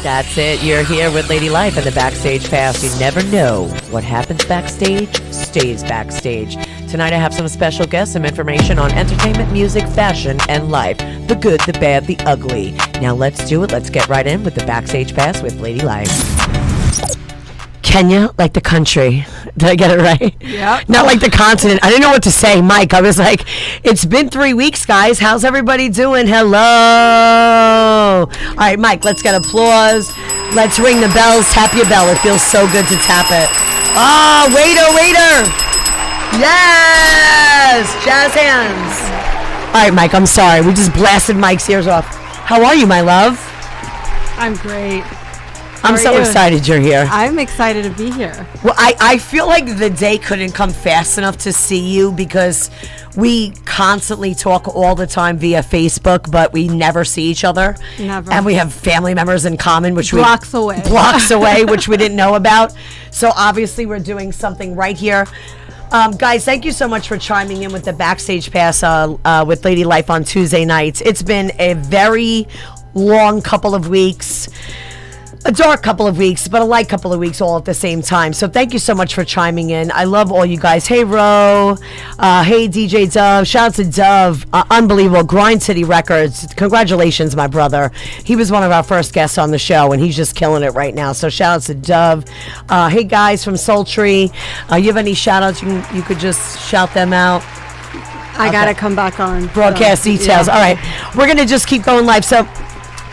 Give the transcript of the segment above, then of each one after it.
That's it. You're here with Ladylife and the Backstage Pass. You never know what happens backstage stays backstage. Tonight I have some special guests, some information on entertainment, music, fashion, and life. The good, the bad, the ugly. Now let's do it. Let's get right in with the Backstage Pass with Ladylife. Kenya, like the country. Did I get it right? Yeah. Not like the continent. I didn't know what to say, Mike. I was like, it's been 3 weeks, guys. How's everybody doing? Hello. All right, Mike, let's get applause. Let's ring the bells. Tap your bell. It feels so good to tap it. Oh, waiter. Yes. Jazz hands. All right, Mike, I'm sorry. We just blasted Mike's ears off. How are you, my love? I'm great. I'm so excited you're here. I'm excited to be here. Well, I feel like the day couldn't come fast enough to see you because we constantly talk all the time via Facebook, but we never see each other. Never. And we have family members in common, which blocks away, which we didn't know about. So obviously we're doing something right here. Guys, thank you so much for chiming in with the Backstage Pass with Ladylife on Tuesday nights. It's been a very long couple of weeks. A dark couple of weeks, but a light couple of weeks all at the same time. So thank you so much for chiming in. I love all you guys. Hey, Ro. Hey, DJ Dove. Shout out to Dove. Unbelievable. Grind City Records. Congratulations, my brother. He was one of our first guests on the show, and he's just killing it right now. So shout out to Dove. Hey, guys from Sultry. You have any shout outs? You could just shout them out. I got to come back on. Broadcast details. Yeah. All right. We're going to just keep going live. So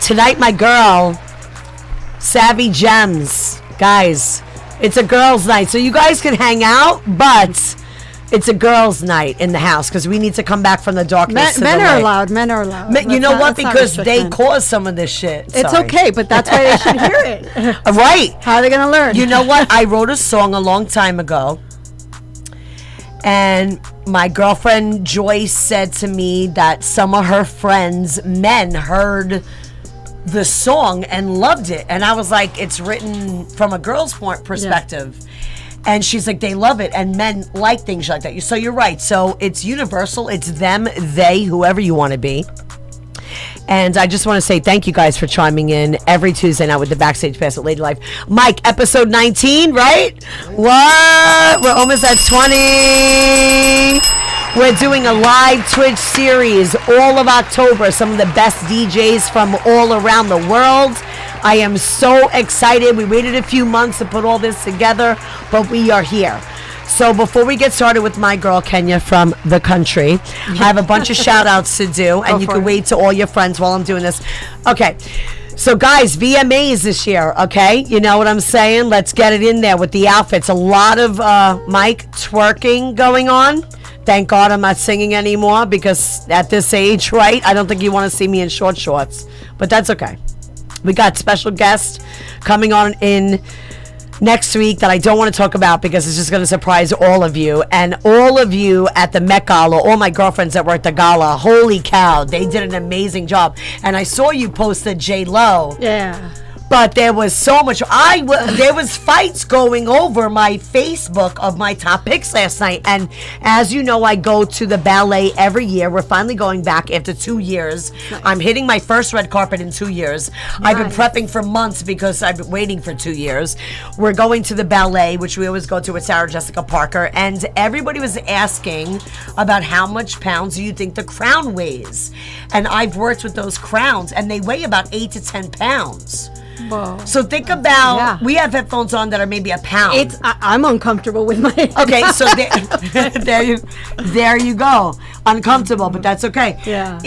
tonight, my girl, Savvy Gems, guys, it's a girls' night, so you guys can hang out, but it's a girls' night in the house because we need to come back from the darkness. Men are allowed. Men are allowed. You know what? Because they caused some of this shit. It's okay, but that's why they should hear it. Right? How are they gonna learn? You know what? I wrote a song a long time ago, and my girlfriend Joyce said to me that some of her friends, men, heard the song and loved it, and I was like, it's written from a girl's perspective. And she's like, they love it, and men like things like that. So you're right. So it's universal. It's them, they, whoever you want to be. And I just want to say thank you guys for chiming in every Tuesday night with the Backstage Pass at Ladylife. Mike, episode 19, right? What? We're almost at 20. We're doing a live Twitch series all of October. Some of the best DJs from all around the world. I am so excited. We waited a few months to put all this together, but we are here. So before we get started with my girl Kenya from the country, I have a bunch of shout outs to do, and you can wait to all your friends while I'm doing this. Okay. So guys, VMAs this year, okay? You know what I'm saying? Let's get it in there with the outfits. A lot of Mike twerking going on. Thank God I'm not singing anymore because at this age, right? I don't think you want to see me in short shorts, but that's okay. We got special guests coming on in next week that I don't want to talk about because it's just going to surprise all of you. And all of you at the Met Gala, all my girlfriends that were at the gala, holy cow, they did an amazing job. And I saw you posted J-Lo. Yeah. But there was so much. There was fights going over my Facebook of my top picks last night. And as you know, I go to the ballet every year. We're finally going back after 2 years. Nice. I'm hitting my first red carpet in 2 years. Nice. I've been prepping for months because I've been waiting for 2 years. We're going to the ballet, which we always go to with Sarah Jessica Parker. And everybody was asking about how much pounds do you think the crown weighs? And I've worked with those crowns, and they weigh about 8 to 10 pounds. Whoa. So think about, we have headphones on that are maybe a pound. I'm uncomfortable with my okay, so there you go. Uncomfortable, but that's okay. Yeah.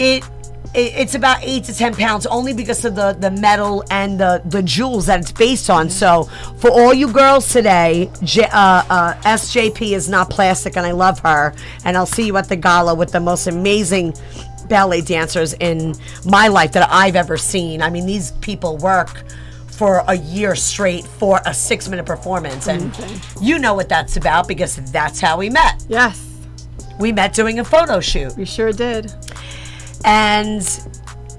It's about 8 to 10 pounds only because of the metal and the jewels that it's based on. So for all you girls today, SJP is not plastic, and I love her. And I'll see you at the gala with the most amazing ballet dancers in my life that I've ever seen. I mean, these people work for a year straight for a 6-minute performance, and you know what that's about because that's how we met. Yes, we met doing a photo shoot. We sure did. And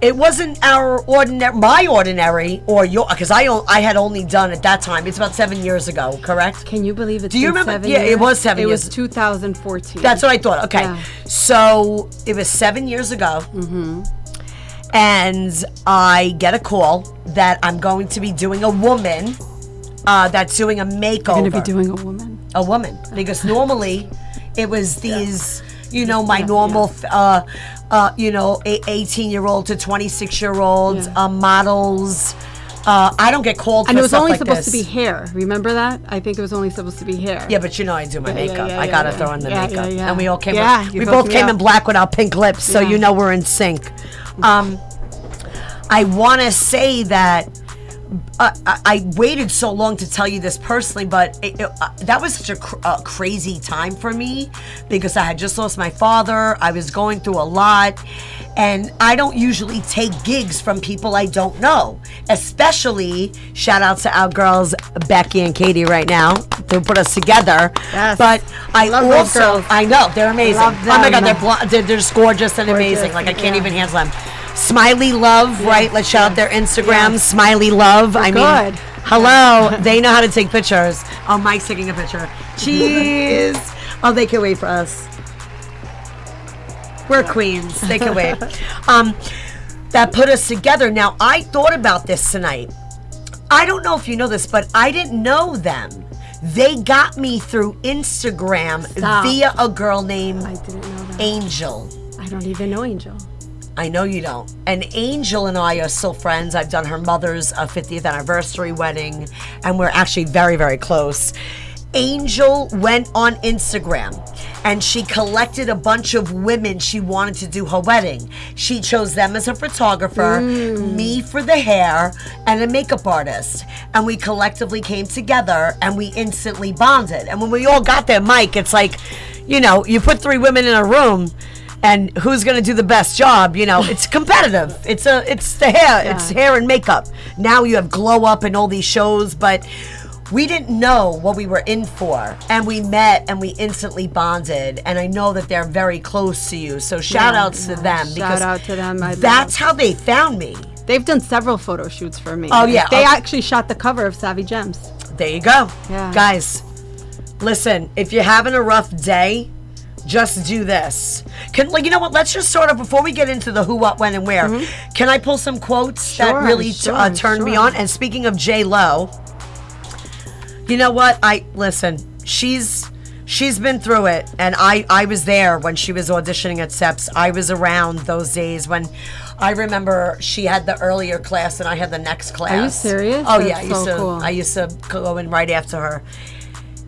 it wasn't my ordinary or your, because I had only done at that time. It's about 7 years ago, correct? Can you believe it? Do you remember? 7 Yeah, years? it was 7 years. It was 2014. That's what I thought. Okay, yeah. So it was 7 years ago. Mm-hmm. and I get a call that I'm going to be doing a woman that's doing a makeover. You're going to be doing a woman. A woman, because normally it was these, my normal, 18-year-old to 26-year-olds, models. I don't get called for And it was stuff only like supposed this. to be hair. Remember that? I think it was only supposed to be hair. Yeah, but I do my makeup. yeah, I gotta yeah. throw in the Yeah, makeup, yeah. and we all came. Yeah, we you both hooked me came in up. black without pink lips, so Yeah. we're in sync. I want to say that I waited so long to tell you this personally, but that was such a crazy time for me because I had just lost my father. I was going through a lot, and I don't usually take gigs from people I don't know. Especially, shout out to our girls Becky and Katie right now. They put us together. Yes. But I Love those also, girls. I know they're amazing. Love Oh my God, them. they're just gorgeous and Gorgeous, amazing. Like I can't yeah. even handle them. Smiley Love, right? Let's shout out their Instagram, Yes. Smiley Love. I mean, good. hello. They know how to take pictures. Oh, Mike's taking a picture. Cheese. Oh, they can wait for us. We're queens. They can wait. That put us together. Now, I thought about this tonight. I don't know if you know this, but I didn't know them. They got me through Instagram Stop. via a girl named I didn't know that. Angel. I don't even know Angel. I know you don't. And Angel and I are still friends. I've done her mother's 50th anniversary wedding, and we're actually very, very close. Angel went on Instagram and she collected a bunch of women she wanted to do her wedding. She chose them as a photographer, me for the hair, and a makeup artist. And we collectively came together and we instantly bonded. And when we all got there, Mike, it's like, you put 3 women in a room, and who's going to do the best job? It's competitive. It's the hair. It's hair and makeup. Now you have Glow Up and all these shows, but we didn't know what we were in for. And we met and we instantly bonded. And I know that they're very close to you. So shout outs to them. Shout out to them. That's how they found me. They've done several photo shoots for me. Oh, yeah. They actually shot the cover of Savvy Gems. There you go. Yeah. Guys, listen, if you're having a rough day, just do this. You know what? Let's just sort of, before we get into the who, what, when, and where, can I pull some quotes that really turned me on? And speaking of J-Lo, you know what? She's been through it, and I was there when she was auditioning at SEPs. I was around those days when I remember she had the earlier class and I had the next class. Are you serious? Oh, That's yeah. I used to go in right after her.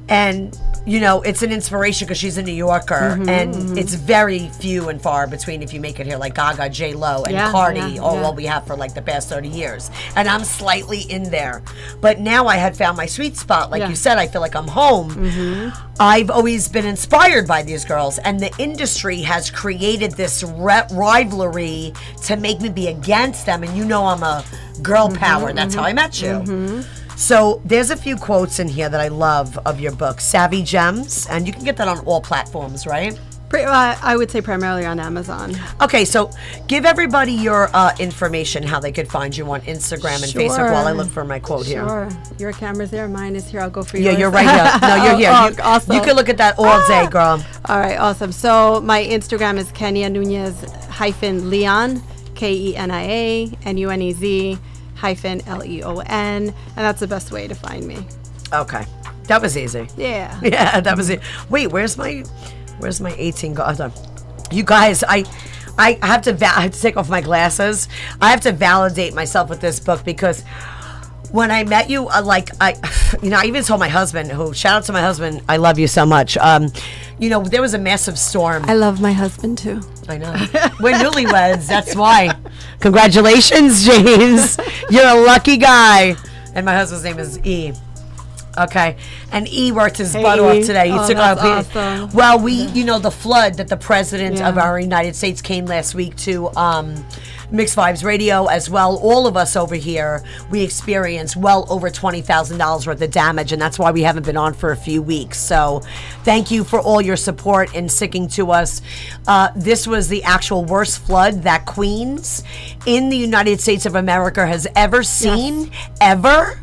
And it's an inspiration because she's a New Yorker, and it's very few and far between if you make it here, like Gaga, J-Lo, and Cardi, or what we have for like the past 30 years. And I'm slightly in there. But now I had found my sweet spot. Like you said, I feel like I'm home. I've always been inspired by these girls, and the industry has created this rivalry to make me be against them. And I'm a girl power. That's how I met you. So there's a few quotes in here that I love of your book, Savvy Gems, and you can get that on all platforms, right? I would say primarily on Amazon. Okay, so give everybody your information, how they could find you on Instagram and Facebook while I look for my quote here. Sure. Your camera's there, mine is here. I'll go for Yeah, yours. you're right here. No, you're here. Awesome. You can look at that all day, girl. All right, awesome. So my Instagram is Kenia Nunez -Leon, KENIA NUNEZ -LEON, and that's the best way to find me. Okay, that was easy. Yeah. Yeah, that was it. Wait, where's my 18 go? You guys, I have to take off my glasses. I have to validate myself with this book because when I met you, I even told my husband, shout out to my husband, I love you so much. There was a massive storm. I love my husband too. I know. We're newlyweds, that's why. Congratulations, James. You're a lucky guy. And my husband's name is E. Okay. And E worked his butt off today. He took that's our awesome. Well, the flood that the president of our United States came last week to Mixed Vibes Radio as well. All of us over here, we experienced well over $20,000 worth of damage, and that's why we haven't been on for a few weeks. So thank you for all your support and sticking to us. This was the actual worst flood that Queens in the United States of America has ever seen, ever.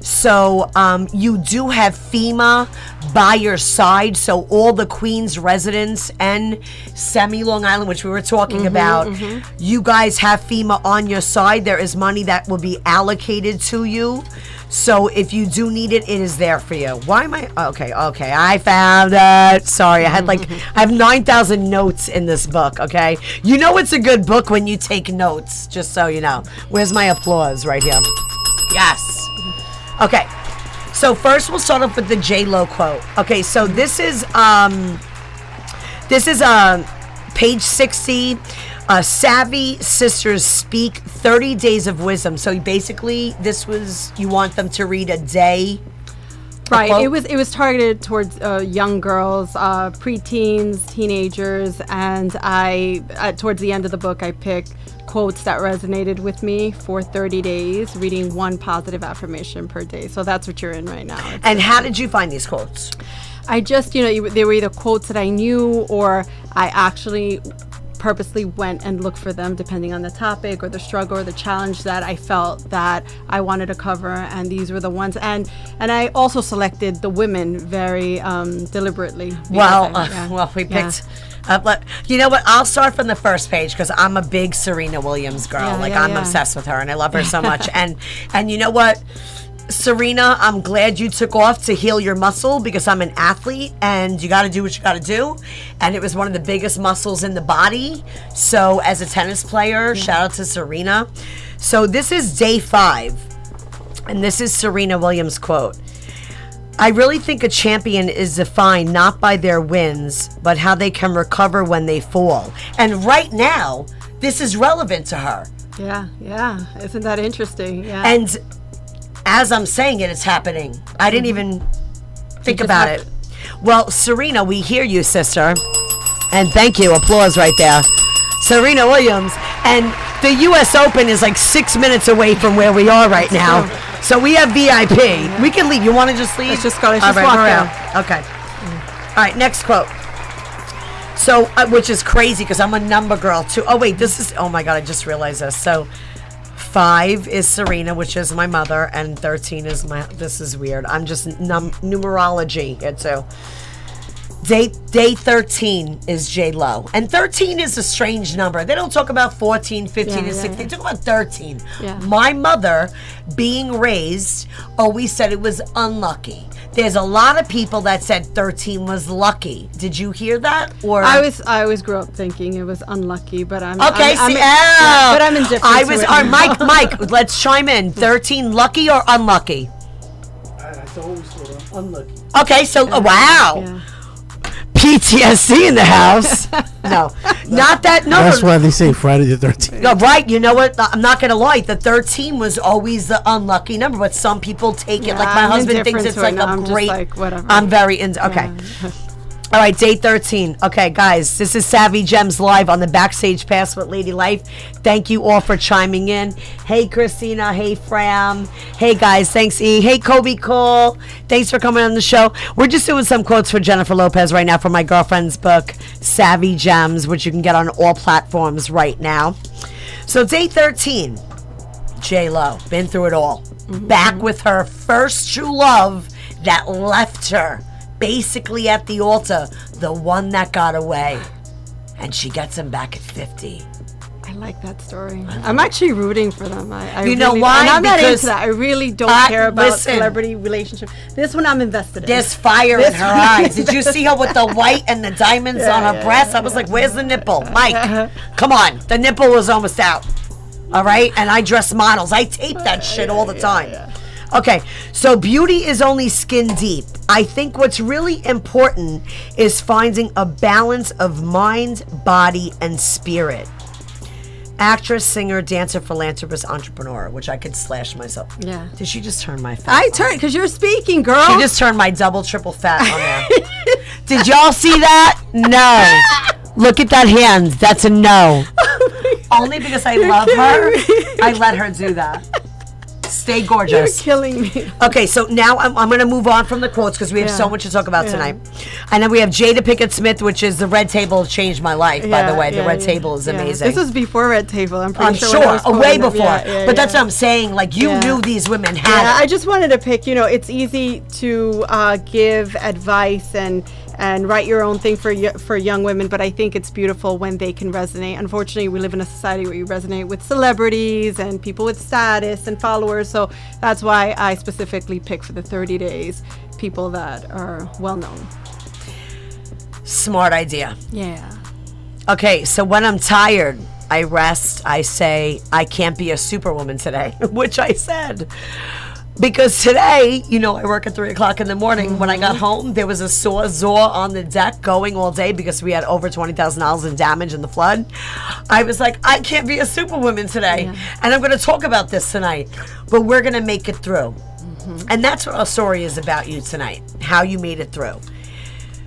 So you do have FEMA by your side. So all the Queens residents and semi-Long Island, which we were talking about, you guys have FEMA on your side. There is money that will be allocated to you. So if you do need it, it is there for you. Why am I? Okay, I found it. Sorry, I have 9,000 notes in this book, okay? You know it's a good book when you take notes, just so you know. Where's my applause? Right here. Yes. Okay. So first we'll start off with the J-Lo quote. Okay, so this is page 60. Savvy Sisters Speak 30 Days of Wisdom. So basically, you want them to read a day. Right. It was targeted towards young girls, preteens, teenagers, and towards the end of the book, I picked quotes that resonated with me for 30 days, reading one positive affirmation per day. So that's what you're in right now. And how did you find these quotes? I just, they were either quotes that I knew, or I actually purposely went and looked for them depending on the topic or the struggle or the challenge that I felt that I wanted to cover, and these were the ones. And I also selected the women very deliberately. Well, we picked. You know what? I'll start from the first page because I'm a big Serena Williams girl. I'm obsessed with her and I love her so much. and you know what? Serena, I'm glad you took off to heal your muscle because I'm an athlete and you got to do what you got to do. And it was one of the biggest muscles in the body. So as a tennis player, shout out to Serena. So this is day 5. And this is Serena Williams' quote. I really think a champion is defined not by their wins, but how they can recover when they fall. And right now, this is relevant to her. Yeah. Isn't that interesting? Yeah. And as I'm saying it, it's happening. I didn't even think about it. Well, Serena, we hear you, sister. And thank you. Applause right there. Serena Williams. And the U.S. Open is like 6 minutes away from where we are right now. So we have VIP. Yeah. We can leave. You want to just leave? Let's just go. Let's just walk out. Okay. All right, next quote. So, which is crazy because I'm a number girl too. Oh, wait, oh my God, I just realized this. So 5 is Serena, which is my mother, and 13 is this is weird. I'm just numerology here too. Day 13 is J-Lo. And 13 is a strange number. They don't talk about 14, 15, and 16. They talk about 13. Yeah. My mother, being raised, always said it was unlucky. There's a lot of people that said 13 was lucky. Did you hear that? Or I always grew up thinking it was unlucky, but I'm but I'm indifferent. Mike, let's chime in. 13 lucky or unlucky? I always thought unlucky. Okay, so wow. Yeah. PTSD in the house. No, not that. No, that's why they say Friday the 13th. No, right. You know what? I'm not going to lie. The 13 was always the unlucky number, but some people take it. Like my husband thinks it's like a great. Like, whatever. I'm very into. Okay. Yeah. All right, day 13. Okay, guys, this is Savvy Gems live on the Backstage Pass with Ladylife. Thank you all for chiming in. Hey, Christina. Hey, Fram. Hey, guys. Thanks, E. Hey, Kobe Cole. Thanks for coming on the show. We're just doing some quotes for Jennifer Lopez right now from my girlfriend's book, Savvy Gems, which you can get on all platforms right now. So, day 13, J-Lo. Been through it all. Mm-hmm. Back with her first true love that left her. Basically at the altar, the one that got away, and she gets him back at 50. I like that story. I'm actually rooting for them. You know why? And I'm not into that. I really don't care about celebrity relationship. This one I'm invested in. There's fire in her eyes. Did you see her with the white and the diamonds on her breast? I was like, where's the nipple? Mike, come on. The nipple was almost out. All right? And I dress models. I tape that shit all the time. Okay, so beauty is only skin deep. I think what's really important is finding a balance of mind, body, and spirit. Actress, singer, dancer, philanthropist, entrepreneur, which I could slash myself. Yeah. Did she just turn my fat? I turned, because you're speaking, girl. She just turned my double, triple fat on there. Did y'all see that? No. Look at that hand. That's a no. Only because I love her, I let her do that. Stay You're gorgeous. killing me. Okay, so now I'm going to move on from the quotes because we have so much to talk about tonight. And then we have Jada Pinkett Smith, which is the Red Table changed my life, by the way. The Red Table is amazing. This was before Red Table. I'm pretty I'm sure. sure, way before. But that's what I'm saying. Like, you knew these women had it. I just wanted to pick, it's easy to give advice and write your own thing for young women, but I think it's beautiful when they can resonate. Unfortunately, we live in a society where you resonate with celebrities and people with status and followers, so that's why I specifically pick for the 30 days people that are well known. Smart idea. Yeah. Okay, so when I'm tired, I rest. I say, I can't be a superwoman today, which I said. Because today, I work at 3 o'clock in the morning. When I got home, there was a sawzall on the deck going all day because we had over $20,000 in damage in the flood. I was like, I can't be a superwoman today. And I'm going to talk about this tonight. But we're going to make it through. And that's what our story is about you tonight, how you made it through.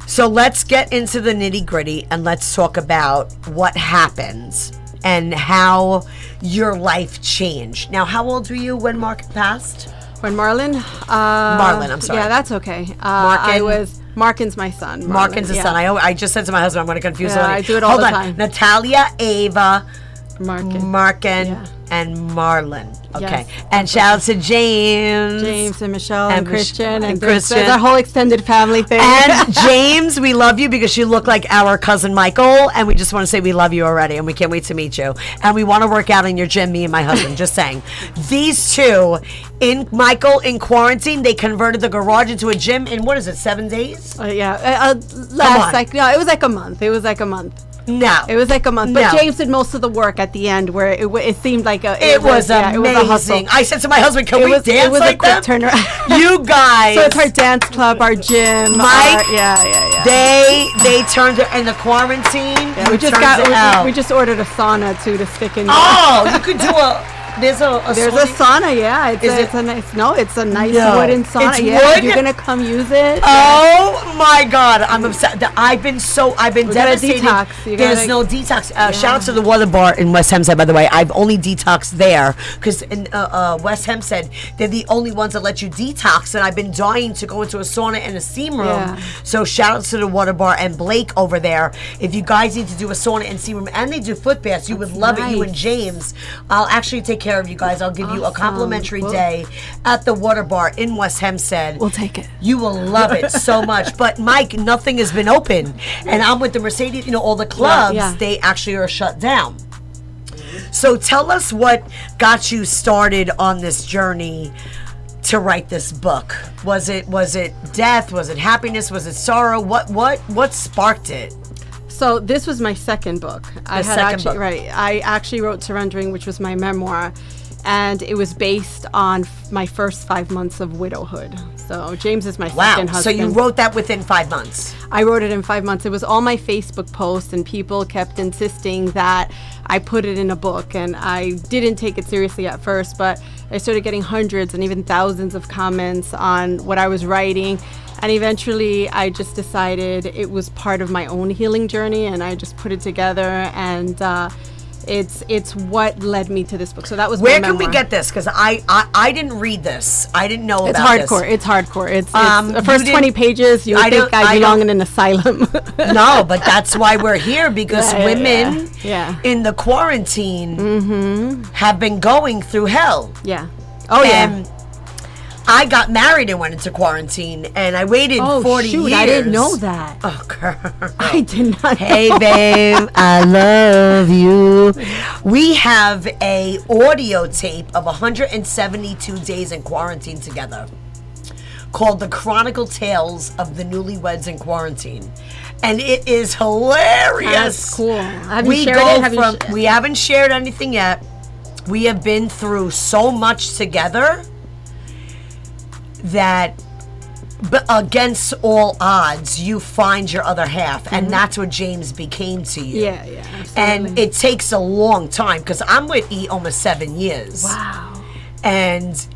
So let's get into the nitty gritty and let's talk about what happens and how your life changed. Now, how old were you when Mark passed? When Marlon? Marlon, I'm sorry. Yeah, that's okay. Markin's my son. Markin's the son. I just said to my husband, I'm going to confuse Yeah, I do it all the time. Natalia, Ava, Markin, and Marlon. Okay. Yes. And shout out to James and Michelle and Christian and Christian. There's a whole extended family thing. And James, we love you because you look like our cousin Michael, and we just want to say we love you already, and we can't wait to meet you. And we want to work out in your gym, me and my husband, just saying. These two, Michael in quarantine, they converted the garage into a gym in, 7 days? It was like a month. No. It was like a month. But No. James did most of the work at the end where it seemed like it was amazing. It was a hustle. I said to my husband, can we dance it was like a quick that? turnaround. You guys. So it's our dance club, our gym. Mike, yeah. They turned it in the quarantine. Yeah, we just ordered a sauna too to stick in. Oh, you could do There's a sauna, yeah. It's a nice wooden sauna. It's yeah, wood? you're gonna come use it. Oh my God, I'm upset. I've been devastated. Detox. There's no detox. Shout out to the Water Bar in West Hempstead, by the way. I've only detoxed there because in West Hempstead, they're the only ones that let you detox, and I've been dying to go into a sauna and a steam room. Yeah. So shout out to the Water Bar and Blake over there. If you guys need to do a sauna and steam room, and they do foot baths, you would love it. You and James. I'll actually take care of you guys. I'll give you a complimentary day at the Water Bar in West Hempstead. We'll take it. You will love it so much. But Mike, nothing has been open, and I'm with the Mercedes. All the clubs they actually are shut down. So tell us what got you started on this journey to write this book. Was it death? Was it happiness? Was it sorrow? What sparked it? So this was my second book. I actually wrote Surrendering, which was my memoir, and it was based on my first 5 months of widowhood. So James is my second husband. So you wrote that within 5 months? I wrote it in 5 months. It was all my Facebook posts, and people kept insisting that I put it in a book, and I didn't take it seriously at first, but I started getting hundreds and even thousands of comments on what I was writing. And eventually I just decided it was part of my own healing journey, and I just put it together, and it's what led me to this book. So that was where can we get this? Because I didn't read this. I didn't know it's about hardcore. this. It's hardcore. It's the first 20 pages. You would think I belong in an asylum. No, but that's why we're here, because women in the quarantine have been going through hell. Yeah. Oh yeah. I got married and went into quarantine, and I waited 40 years. I didn't know that. Oh, girl. I did not Hey, know. babe, I love you. We have a audio tape of 172 days in quarantine together called The Chronicle Tales of the Newlyweds in Quarantine. And it is hilarious. That's cool. Have you shared it? We haven't shared anything yet. We have been through so much together that against all odds, you find your other half, and that's what James became to you. Yeah, absolutely. And it takes a long time, because I'm with E almost 7 years. Wow. And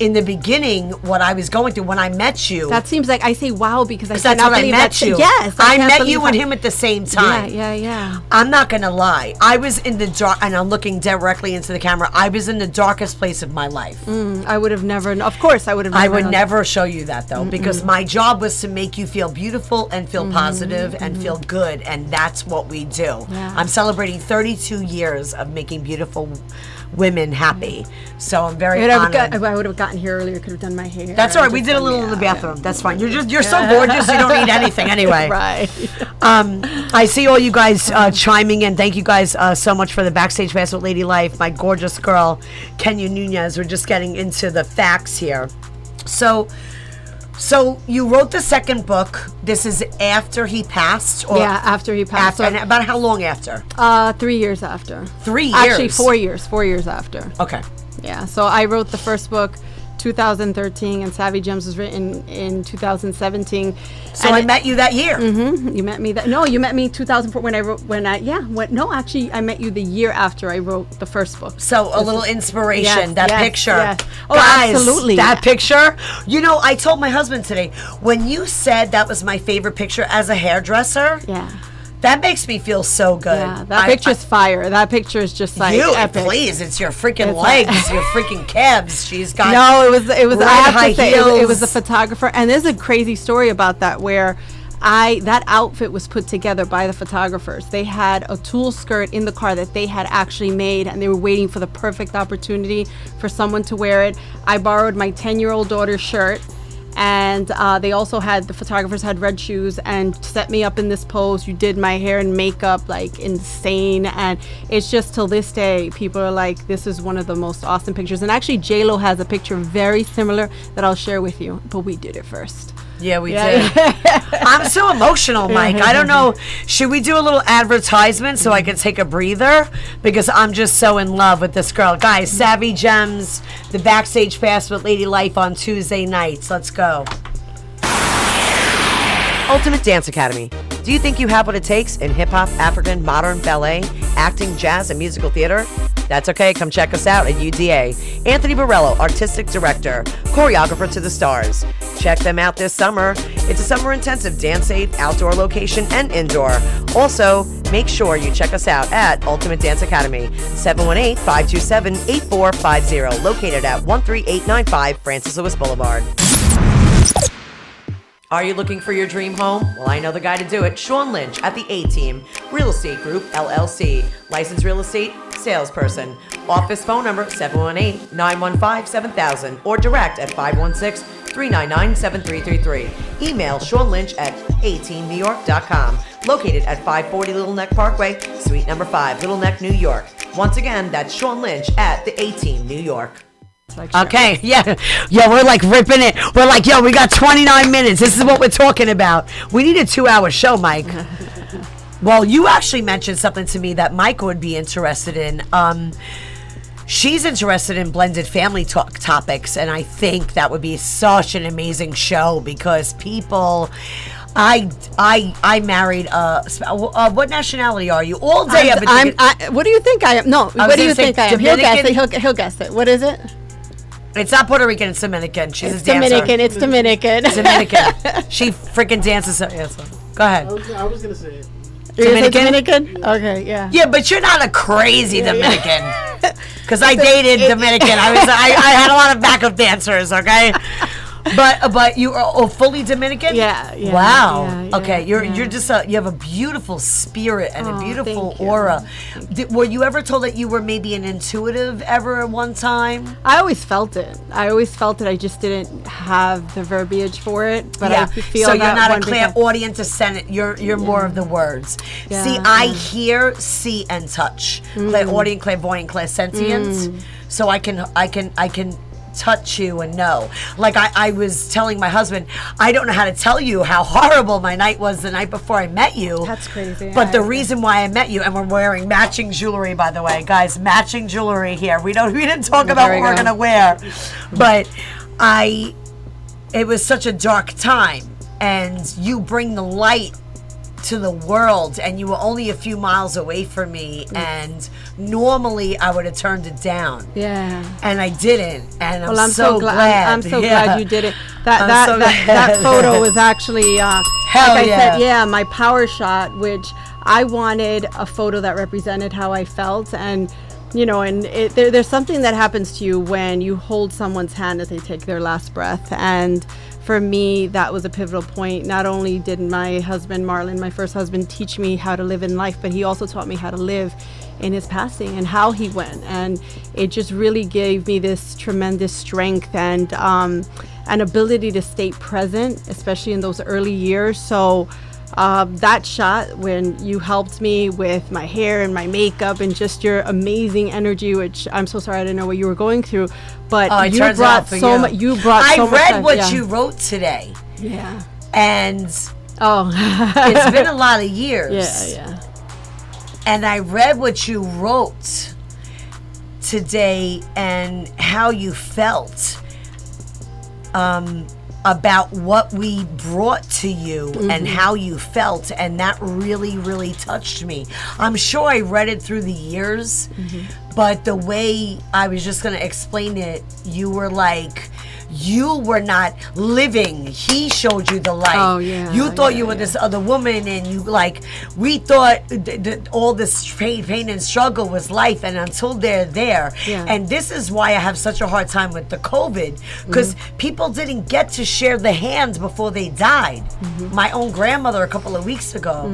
in the beginning, what I was going through when I met you. That seems like I say wow because I that's cannot when I believe met you. Yes, I can't met believe you and him at the same time. Yeah. I'm not gonna lie. I was in the dark, and I'm looking directly into the camera. I was in the darkest place of my life. I would have never. Of course, I would have. I Never would known. never show you that though, because my job was to make you feel beautiful and feel positive and feel good, and that's what we do. Yeah. I'm celebrating 32 years of making beautiful women happy, so I'm very honored. I would have gotten here earlier. Could have done my hair. That's all right. We did a little in the bathroom. That's fine. You're so gorgeous. You don't need anything anyway. Right. I see all you guys chiming in. Thank you guys so much for the Backstage Pass with Ladylife. My gorgeous girl, Kenia Nunez. We're just getting into the facts here. So you wrote the second book. This is after he passed? Or Yeah, after he passed. and about how long after? 3 years after. 3 years? Actually, 4 years. 4 years after. Okay. Yeah. So I wrote the first book 2013, and Savvy Gems was written in 2017. So I met you that year. You met me that. No, you met me 2004 when I wrote. No, actually, I met you the year after I wrote the first book. So a little inspiration, Yes, that picture. yes. Oh, Guys, absolutely. that picture. You know, I told my husband today, when you said that was my favorite picture as a hairdresser, Yeah. that makes me feel so good. Yeah, that picture's fire. That picture is just like you, epic. please, it's your freaking It's legs, your freaking calves. She's got No, it was. red I have high to say, heels. it was the photographer, and there's a crazy story about that where that outfit was put together by the photographers. They had a tulle skirt in the car that they had actually made, and they were waiting for the perfect opportunity for someone to wear it. I borrowed my 10-year-old daughter's shirt. And they also the photographers had red shoes and set me up in this pose. You did my hair and makeup like insane. And it's just till this day, people are like, this is one of the most awesome pictures. And actually, J-Lo has a picture very similar that I'll share with you. But we did it first. Yeah, we did. I'm so emotional, Mike. I don't know. Should we do a little advertisement so I can take a breather? Because I'm just so in love with this girl. Guys, Savvy Gems, the Backstage Pass with Ladylife on Tuesday nights. Let's go. Ultimate Dance Academy. Do you think you have what it takes in hip-hop, African, modern, ballet, acting, jazz, and musical theater? That's okay. Come check us out at UDA. Anthony Borello, Artistic Director, Choreographer to the Stars. Check them out this summer. It's a summer intensive dance-safe outdoor location and indoor. Also, make sure you check us out at Ultimate Dance Academy, 718-527-8450, located at 13895 Francis Lewis Boulevard. Are you looking for your dream home? Well, I know the guy to do it. Sean Lynch at the A-Team Real Estate Group, LLC. Licensed real estate salesperson. Office phone number 718-915-7000 or direct at 516-399-7333. Email Sean Lynch at ateamnewyork.com. Located at 540 Little Neck Parkway, Suite number 5, Little Neck, New York. Once again, that's Sean Lynch at the A-Team New York. Okay, yeah, we're like ripping it. We're like, yo, we got 29 minutes. This is what we're talking about. We need a 2-hour show, Mike. Well, you actually mentioned something to me that Mike would be interested in. She's interested in blended family topics, and I think that would be such an amazing show because people. I married. What nationality are you? All day I've been. What do you think I am? No, what do you think I am? He'll guess it. He'll guess it. What is it? It's not Puerto Rican, it's Dominican. She's a dancer. It's Dominican. It's Dominican. She freaking dances. Yeah, so. Go ahead. I was going to say it. Dominican? Okay, yeah. Yeah, but you're not a crazy Dominican. Because I dated Dominican. I had a lot of backup dancers, okay? But you are fully Dominican? Yeah. Wow. Yeah, okay, you're just you have a beautiful spirit and a beautiful thank you. aura. Were you ever told that you were maybe an intuitive ever at one time? I always felt it. I just didn't have the verbiage for it. But I feel so you're that not a clairaudient descendant. You're more of the words. Yeah. See, I hear, see, and touch. Clairaudient, clairvoyant, clairsentient. So I can touch you and know. Like I was telling my husband, I don't know how to tell you how horrible my night was the night before I met you. That's crazy. But the reason why I met you, and we're wearing matching jewelry, by the way, guys, matching jewelry here. We didn't talk about what we're gonna wear, but it was such a dark time, and you bring the light to the world, and you were only a few miles away from me, and normally I would have turned it down. Yeah. And I didn't, and I'm so glad. I'm so Yeah. glad you did it. I'm so That glad. photo was actually Hell like yeah. I said, my power shot, which I wanted a photo that represented how I felt. And there's something that happens to you when you hold someone's hand as they take their last breath. And for me, that was a pivotal point. Not only did my husband, Marlon, my first husband, teach me how to live in life, but he also taught me how to live in his passing and how he went. And it just really gave me this tremendous strength and an ability to stay present, especially in those early years. So that shot when you helped me with my hair and my makeup and just your amazing energy, which I'm so sorry I didn't know what you were going through, but you brought so much. You brought so much. I read what you wrote today. Yeah. And it's been a lot of years. Yeah. And I read what you wrote today and how you felt about what we brought to you and how you felt, and that really, really touched me. I'm sure I read it through the years, but the way I was just going to explain it, you were like, you were not living. He showed you the light. Oh, yeah. You thought you were this other woman, and you we thought all this pain and struggle was life, and until they're there. Yeah. And this is why I have such a hard time with the COVID, because people didn't get to share the hands before they died. My own grandmother a couple of weeks ago,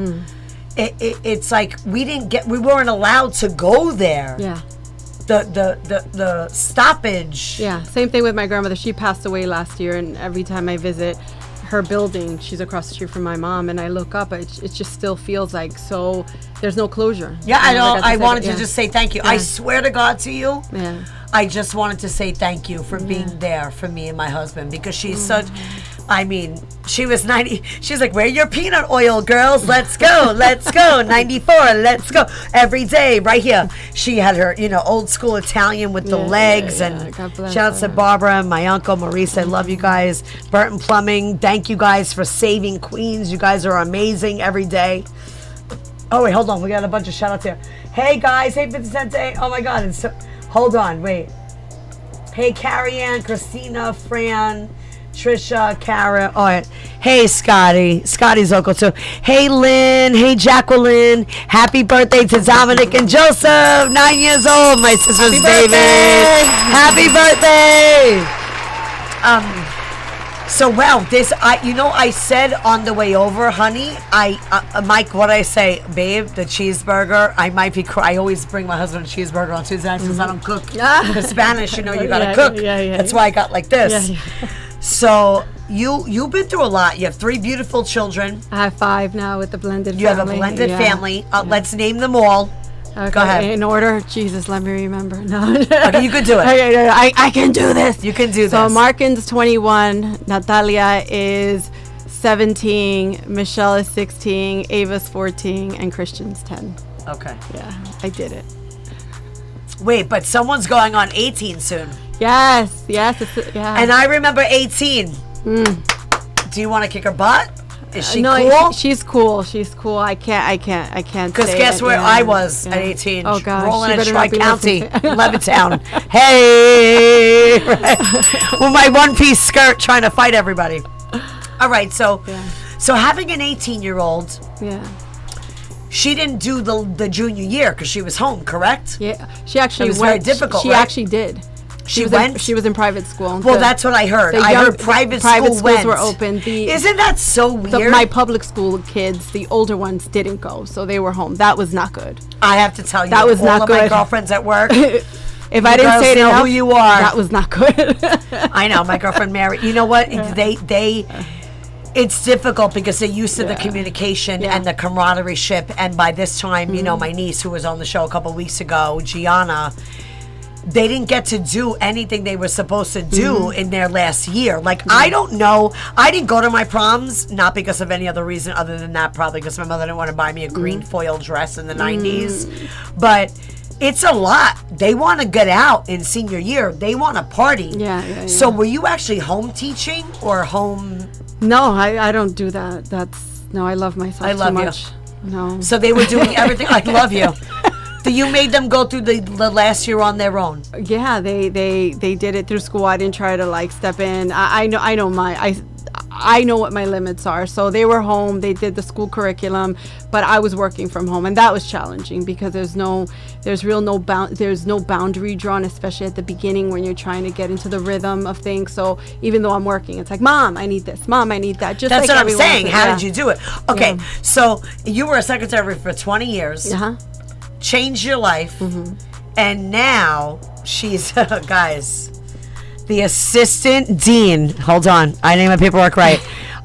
it's like we weren't allowed to go there. Yeah. The stoppage. Yeah, same thing with my grandmother. She passed away last year, and every time I visit her building, she's across the street from my mom, and I look up, it just still feels like so there's no closure. Yeah, I know. Like I wanted to just say thank you. Yeah. I swear to God to you. Yeah. I just wanted to say thank you for being there for me and my husband, because she's such, she was 90. She's like, where your peanut oil, girls? Let's go. Let's go. 94. Let's go. Every day, right here. She had her, old school Italian with the legs. And God bless shout out to her. Barbara and my uncle Maurice. I love you guys. Burton Plumbing. Thank you guys for saving Queens. You guys are amazing every day. Oh, wait, hold on. We got a bunch of shout outs here. Hey, guys. Hey, 50 Cent Day. Oh, my God. Hold on. Wait. Hey, Carrie Ann, Christina, Fran, Trisha, Kara. Oh, yeah. Hey, Scotty. Scotty's local, too. Hey, Lynn. Hey, Jacqueline. Happy birthday to Dominic and Joseph. 9 years old. My sister's baby. Happy birthday. So wow, I said on the way over, honey, Mike, what I say, babe, the cheeseburger, I might be, I always bring my husband a cheeseburger on Tuesday nights because I don't cook. The Spanish, you gotta cook. That's why I got like this. Yeah. So you've been through a lot. You have 3 beautiful children. I have 5 now with the blended You family. have a blended family. Let's name them all. Okay, go ahead. In order, Jesus, let me remember. No. Okay, you can do it. Okay, I can do this. You can do this. So Markin's 21, Natalia is 17, Michelle is 16, Ava's 14, and Christian's 10. Okay. Yeah, I did it. Wait, but someone's going on 18 soon. Yes. Yeah. And I remember 18. Do you want to kick her butt? Is she no, cool? She's cool. She's cool. I can't. Because guess where I was at 18? Oh gosh, rolling she in better not be Tri-County, listening. Levittown. Hey, with my one-piece skirt, trying to fight everybody. All right, so having an 18-year-old, she didn't do the junior year because she was home, correct? Yeah, she actually It was went. very difficult. She right? actually did. She went. She was in private school. Well, that's what I heard. I heard private schools went. were open. Isn't that so weird? My public school kids, the older ones, didn't go, so they were home. That was not good. I have to tell you, that was all not of good. my girlfriends at work. If I didn't say it enough, who you are. That was not good. I know, my girlfriend Mary. You know what? They it's difficult because they're used to the communication and the camaraderie ship. And by this time, my niece who was on the show a couple weeks ago, Gianna, they didn't get to do anything they were supposed to do in their last year. Like, I don't know. I didn't go to my proms, not because of any other reason other than that, probably because my mother didn't want to buy me a green foil dress in the 90s. But it's a lot. They want to get out in senior year. They want to party. Yeah. So were you actually home teaching or home? No, I don't do that. No, I love myself I love too you. much. No. So they were doing everything. I love you. So you made them go through the last year on their own. Yeah, they did it through school. I didn't try to like step in. I know what my limits are. So they were home. They did the school curriculum, but I was working from home, and that was challenging because there's no boundary drawn, especially at the beginning when you're trying to get into the rhythm of things. So even though I'm working, it's like, Mom, I need this. Mom, I need that. Just That's like what I'm saying. How yeah. did you do it? Okay, Yeah. so you were a secretary for 20 years. Uh-huh. Changed your life, and now she's guys, the assistant dean. Hold on, I named my paperwork right.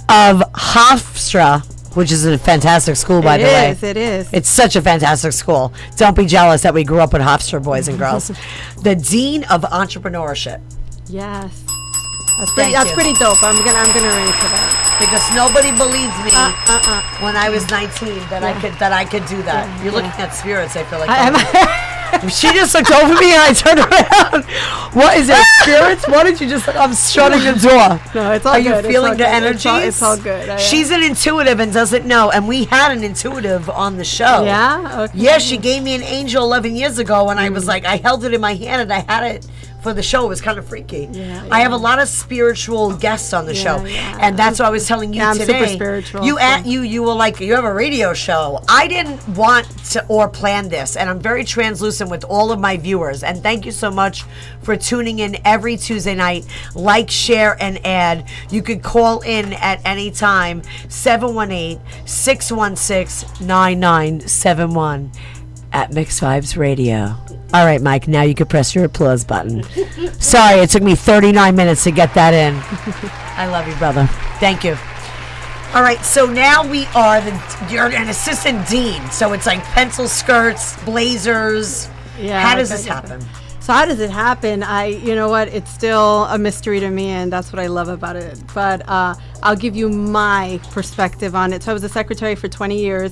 Of Hofstra, which is a fantastic school, by the way. It is. It's such a fantastic school. Don't be jealous that we grew up with Hofstra boys and girls. The dean of entrepreneurship. Yes. Thank That's you. pretty dope. I'm gonna ring for that. Because nobody believed me when I was 19 that I could do that. You're looking at spirits. I feel like she just looked over me and I turned around. What is it? Spirits? What did you just? I'm shutting the door. No, it's all Are good. you feeling the energy? energy? It's all good. She's an intuitive and doesn't know. And we had an intuitive on the show. Yeah. Okay. Yeah, she gave me an angel 11 years ago, and I was like, I held it in my hand and I had it for the show. It was kind of freaky. Yeah, I have a lot of spiritual guests on the show, and that's what I was telling you I'm today. super spiritual. You were like, you have a radio show. I didn't want to or plan this, and I'm very translucent with all of my viewers. And thank you so much for tuning in every Tuesday night. Like, share, and add. You could call in at any time, 718-616-9971 at Mixed Vibes Radio. All right, Mike, now you can press your applause button. Sorry, it took me 39 minutes to get that in. I love you, brother. Thank you. All right, so now you're an assistant dean. So it's like pencil skirts, blazers. Yeah. How does this happen? So how does it happen? You know what? It's still a mystery to me, and that's what I love about it. But I'll give you my perspective on it. So I was a secretary for 20 years.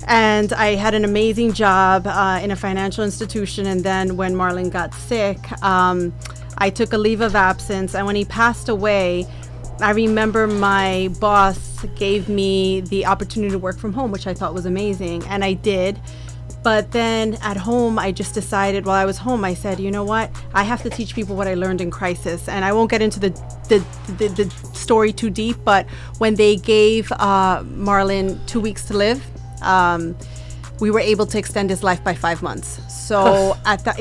And I had an amazing job in a financial institution. And then when Marlon got sick, I took a leave of absence. And when he passed away, I remember my boss gave me the opportunity to work from home, which I thought was amazing. And I did. But then at home, I just decided while I was home, I said, you know what? I have to teach people what I learned in crisis. And I won't get into the story too deep. But when they gave Marlon 2 weeks to live, we were able to extend his life by 5 months. So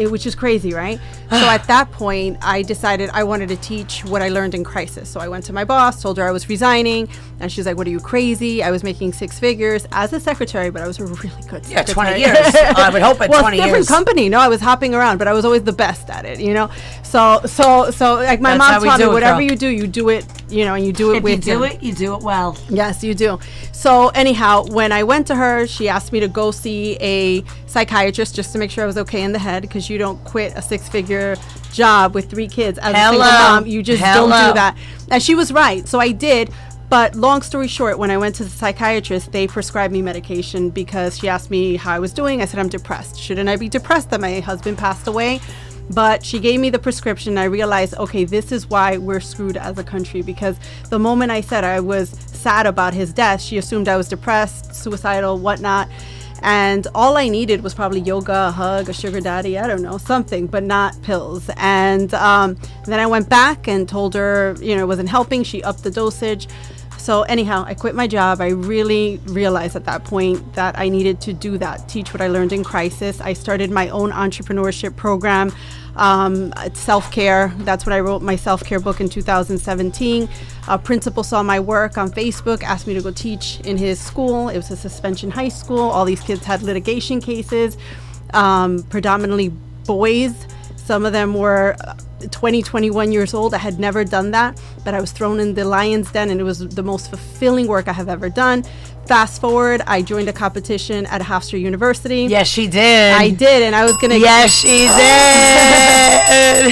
which is crazy, right? So at that point, I decided I wanted to teach what I learned in crisis. So I went to my boss, told her I was resigning, and she's like, "What, are you crazy?" I was making 6 figures as a secretary, but I was a really good secretary. Yeah, 20 years. I would hope at 20 years. Different company. No, I was hopping around, but I was always the best at it, you know? So like my That's how mom we taught me, do it, whatever girl. you do it, you know, and you do it If with you do him. it, you do it well. Yes, you do. So anyhow, when I went to her, she asked me to go see a psychiatrist just to make sure I was okay in the head, because you don't quit a 6-figure job with 3 kids as a single mom. You just don't do that. And she was right. So I did. But long story short, when I went to the psychiatrist, they prescribed me medication because she asked me how I was doing. I said, I'm depressed. Shouldn't I be depressed that my husband passed away? But she gave me the prescription. I realized, okay, this is why we're screwed as a country, because the moment I said I was sad about his death, she assumed I was depressed, suicidal, whatnot. And all I needed was probably yoga, a hug, a sugar daddy, I don't know, something, but not pills. And then I went back and told her, you know, it wasn't helping. She upped the dosage. So anyhow, I quit my job. I really realized at that point that I needed to do that, teach what I learned in crisis. I started my own entrepreneurship program, self-care. That's when I wrote my self-care book in 2017. A principal saw my work on Facebook, asked me to go teach in his school. It was a suspension high school. All these kids had litigation cases, predominantly boys. Some of them were 20, 21 years old. I had never done that, but I was thrown in the lion's den, and it was the most fulfilling work I have ever done. Fast forward, I joined a competition at Hofstra University. Yes, she did. I did, and I was gonna. Yes, she did.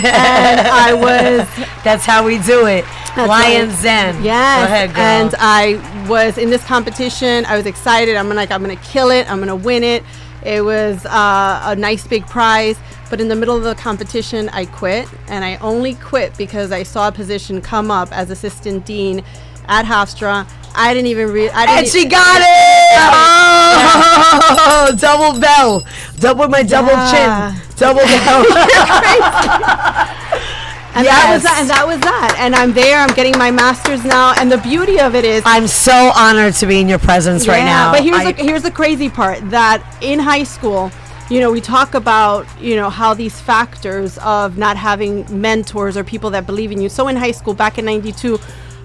And I was. That's how we do it. Lion's Den. Yes. Go ahead, girl. And I was in this competition. I was excited. I'm gonna kill it. I'm gonna win it. It was a nice big prize. But in the middle of the competition, I quit. And I only quit because I saw a position come up as assistant dean at Hofstra. I didn't even read. And she got it! Oh, double bell. Double my double chin. Double bell. And that was that. And I'm there. I'm getting my master's now. And the beauty of it is, I'm so honored to be in your presence right now. But here's the crazy part, that in high school, we talk about, how these factors of not having mentors or people that believe in you. So in high school, back in 92,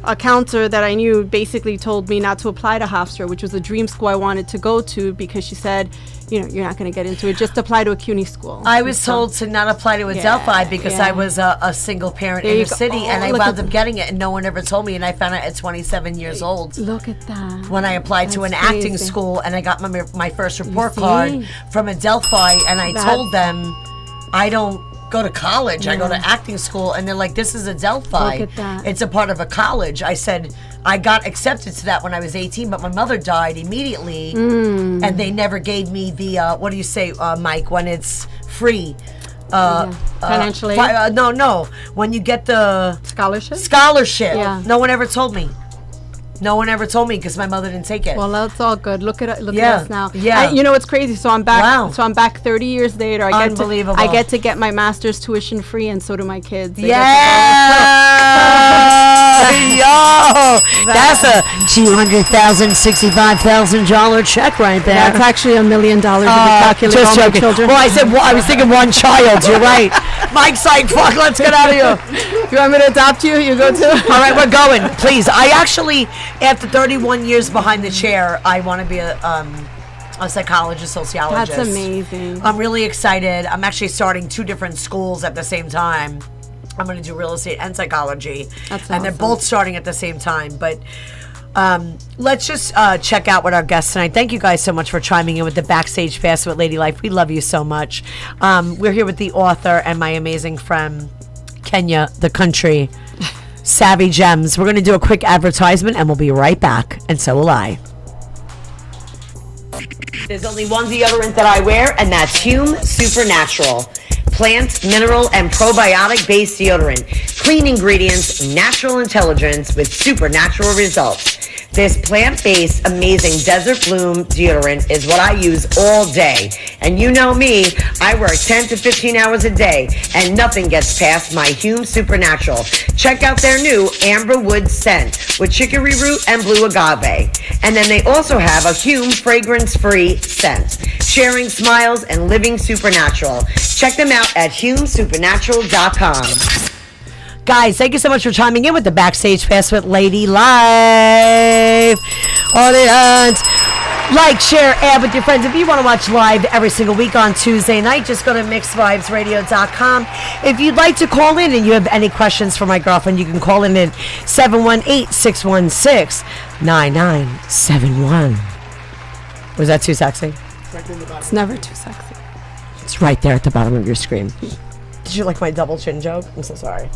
a counselor that I knew basically told me not to apply to Hofstra, which was a dream school I wanted to go to, because she said, you're not going to get into it. Just apply to a CUNY school. I was told to not apply to Adelphi because I was a single parent in the city, and I wound up getting it, and no one ever told me, and I found out at 27 years old. Look at that. When I applied to an acting school, and I got my first report card from Adelphi, and I told them, I don't go to college. I go to acting school, and they're like, this is Adelphi. Look at that. It's a part of a college. I said, I got accepted to that when I was 18, but my mother died immediately, and they never gave me the, what do you say, Mike, when it's free? Financially? No. When you get the scholarship. Yeah. No one ever told me. No one ever told me because my mother didn't take it. Well, that's all good. Look at us now. Yeah. It's crazy. So I'm back. Wow. So I'm back 30 years later. Unbelievable. I get to get my master's tuition free, and so do my kids. Yeah. Yo, that's a $200,000, $65,000 check right there. That's actually $1 million if you calculate all my children. Well, I was thinking one child. You're right. Mike's like, fuck, let's get out of here. You want me to adopt you? You go too? All right, we're going. Please. I actually, after 31 years behind the chair, I want to be a psychologist, sociologist. That's amazing. I'm really excited. I'm actually starting 2 different schools at the same time. I'm going to do real estate and psychology. That's and awesome. They're both starting at the same time. But let's just check out what our guests tonight. Thank you guys so much for chiming in with the Backstage Pass with Ladylife. We love you so much. We're here with the author and my amazing friend, Kenia, the country, Savvy Gems. We're going to do a quick advertisement, and we'll be right back. And so will I. There's only one deodorant that I wear, and that's Hume Supernatural. Plant, mineral, and probiotic-based deodorant. Clean ingredients, natural intelligence with supernatural results. This plant-based, amazing Desert Bloom deodorant is what I use all day. And you know me, I work 10 to 15 hours a day, and nothing gets past my Hume Supernatural. Check out their new Amber Wood scent with chicory root and blue agave. And then they also have a Hume fragrance-free scent, sharing smiles and living supernatural. Check them out at humesupernatural.com. Guys, thank you so much for chiming in with the Backstage Pass with Ladylife. Audience, like, share, add with your friends. If you want to watch live every single week on Tuesday night, just go to mixedvibesradio.com. If you'd like to call in and you have any questions for my girlfriend, you can call in at 718-616-9971. Was that too sexy? It's never too sexy. It's right there at the bottom of your screen. Did you like my double chin joke? I'm so sorry.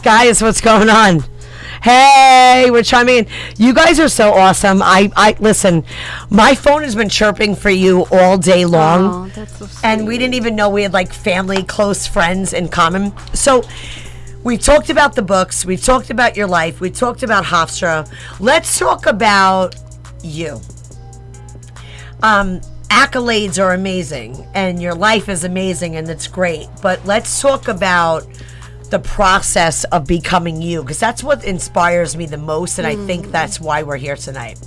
Guys, what's going on? Hey, we're chiming in. You guys are so awesome. I listen, my phone has been chirping for you all day long. Oh, that's so sweet. And we didn't even know we had like family, close friends in common. So we've talked about the books. We've talked about your life. We talked about Hofstra. Let's talk about you. Accolades are amazing, and your life is amazing, and it's great. But let's talk about the process of becoming you, because that's what inspires me the most, and I think that's why we're here tonight.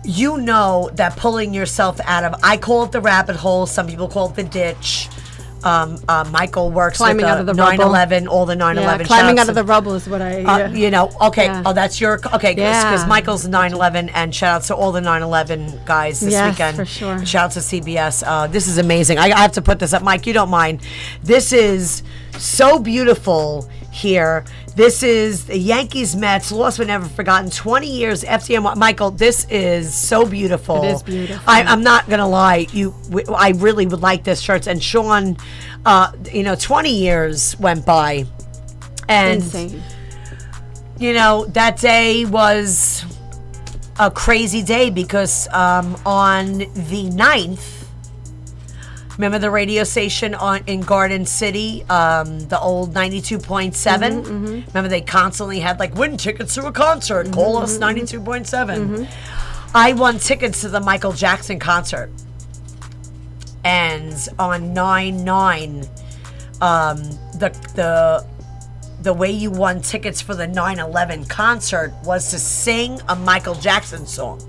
You know that pulling yourself out of, I call it the rabbit hole, some people call it the ditch. Michael works climbing with out of the 9/11, all the 9/11 climbing out of the rubble is what I okay. Yeah. Oh, that's your okay, because Yeah. Michael's 9/11, and shout out to all the 9/11 guys this Yes, weekend. for sure. Shout out to CBS. This is amazing. I have to put this up, Mike, you don't mind. This is so beautiful here. This is the Yankees Mets, lost but never forgotten, 20 years FCM. Michael, this is so beautiful. It is beautiful. I'm not gonna lie, I really would like this shirt. And Sean, 20 years went by, and insane. That day was a crazy day because on the 9th, Remember the radio station in Garden City, the old 92.7? Remember they constantly had like, win tickets to a concert, call us 92.7. I won tickets to the Michael Jackson concert. And on 9/9, the way you won tickets for the 9/11 concert was to sing a Michael Jackson song.